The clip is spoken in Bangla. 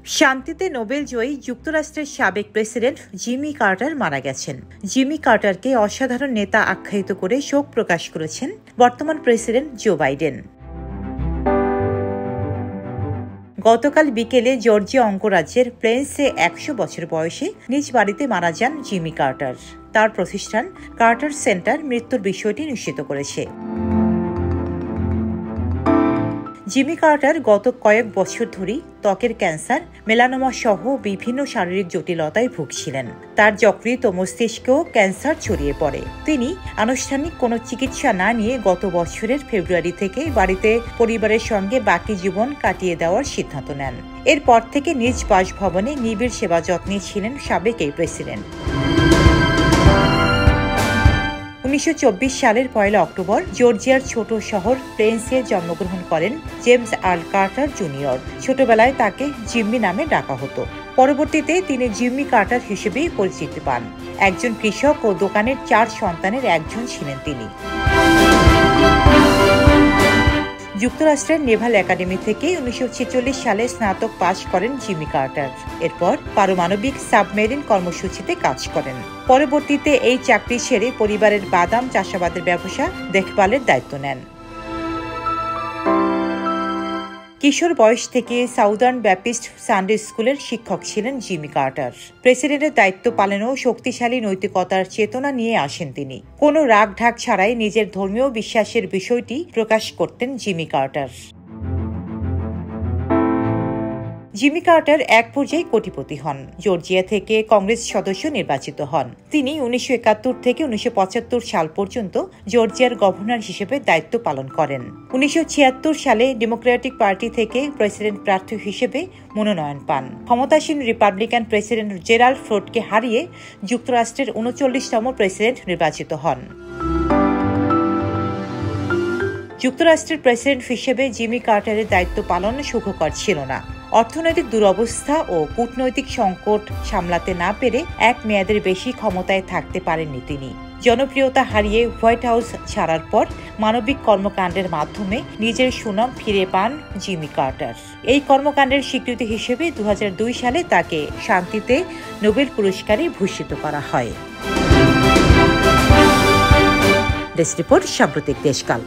শান্তিতে নোবেল জয়ী যুক্তরাষ্ট্রের সাবেক প্রেসিডেন্ট জিমি কার্টার মারা গেছেন। জিমি কার্টারকে অসাধারণ নেতা আখ্যায়িত করে শোক প্রকাশ করেছেন বর্তমান প্রেসিডেন্ট জো বাইডেন। গতকাল বিকেলে জর্জিয়া অঙ্গরাজ্যের প্লেন্সে ১০০ বছর বয়সে নিজ বাড়িতে মারা যান জিমি কার্টার। তার প্রতিষ্ঠান কার্টার সেন্টার মৃত্যুর বিষয়টি নিশ্চিত করেছে। জিমি কার্টার গত কয়েক বছর ধরেই ত্বকের ক্যান্সার, মেলানোমা সহ বিভিন্ন শারীরিক জটিলতায় ভুগছিলেন। তার যকৃৎ ও মস্তিষ্কেও ক্যান্সার ছড়িয়ে পড়ে। তিনি আনুষ্ঠানিক কোনো চিকিৎসা না নিয়ে গত বছরের ফেব্রুয়ারি থেকে বাড়িতে পরিবারের সঙ্গে বাকি জীবন কাটিয়ে দেওয়ার সিদ্ধান্ত নেন। এরপর থেকে নিজ বাসভবনে নিবিড় সেবা যত্নে ছিলেন সাবেক এই প্রেসিডেন্ট। ১৯২৪ সালের ১ অক্টোবর জর্জিয়ার ছোট শহর প্লেন্সে জন্মগ্রহণ করেন জেমস আর্ল কার্টার জুনিয়র। ছোটবেলায় তাকে জিম্মি নামে ডাকা হতো। পরবর্তীতে তিনি জিম্মি কার্টার হিসেবেই পরিচিতি পান। একজন কৃষক ও দোকানের ৪ সন্তানের একজন ছিলেন তিনি। যুক্তরাষ্ট্রের নেভাল একাডেমি থেকে ১৯৪৬ সালে স্নাতক পাশ করেন জিমি কার্টার। এরপর পারমাণবিক সাবমেরিন কর্মসূচিতে কাজ করেন। পরবর্তীতে এই চাকরি ছেড়ে পরিবারের বাদাম চাষাবাদের ব্যবসা দেখভালের দায়িত্ব নেন। কিশোর বয়স থেকে সাউদার্ন ব্যাপটিস্ট সানডে স্কুলের শিক্ষক ছিলেন জিমি কার্টার। প্রেসিডেন্টের দায়িত্ব পালনেও শক্তিশালী নৈতিকতার চেতনা নিয়ে আসেন তিনি। কোনো রাগ ঢাক ছাড়াই নিজের ধর্মীয় বিশ্বাসের বিষয়টি প্রকাশ করতেন জিমি কার্টার। জিমি কার্টার এক পর্যায়ে কোটিপতি হন। জর্জিয়া থেকে কংগ্রেস সদস্য নির্বাচিত হন। তিনি ১৯৭১ থেকে ১৯৭৫ সাল পর্যন্ত জর্জিয়ার গভর্নর হিসেবে দায়িত্ব পালন করেন। ১৯৭৬ সালে ডেমোক্রেটিক পার্টি থেকে প্রেসিডেন্ট প্রার্থী হিসেবে মনোনয়ন পান। ক্ষমতাসীন রিপাবলিকান প্রেসিডেন্ট জেরাল্ড ফোর্ডকে হারিয়ে যুক্তরাষ্ট্রের ৩৯তম প্রেসিডেন্ট নির্বাচিত হন। যুক্তরাষ্ট্রের প্রেসিডেন্ট হিসেবে জিমি কার্টারের দায়িত্ব পালন সুখকর ছিল না। অর্থনৈতিক দুরবস্থা ও কূটনৈতিক সংকট সামলাতে না পেরে এক মেয়াদের বেশি ক্ষমতায় থাকতে পারেননি তিনি। জনপ্রিয়তা হারিয়ে হোয়াইট হাউস ছাড়ার পর মানবিক কর্মকাণ্ডের মাধ্যমে নিজের সুনাম ফিরে পান জিমি কার্টার। এই কর্মকাণ্ডের স্বীকৃতি হিসেবে ২০০২ সালে তাকে শান্তিতে নোবেল পুরস্কারে ভূষিত করা হয়। ডেস্ক রিপোর্ট, সাম্প্রতিক দেশকাল।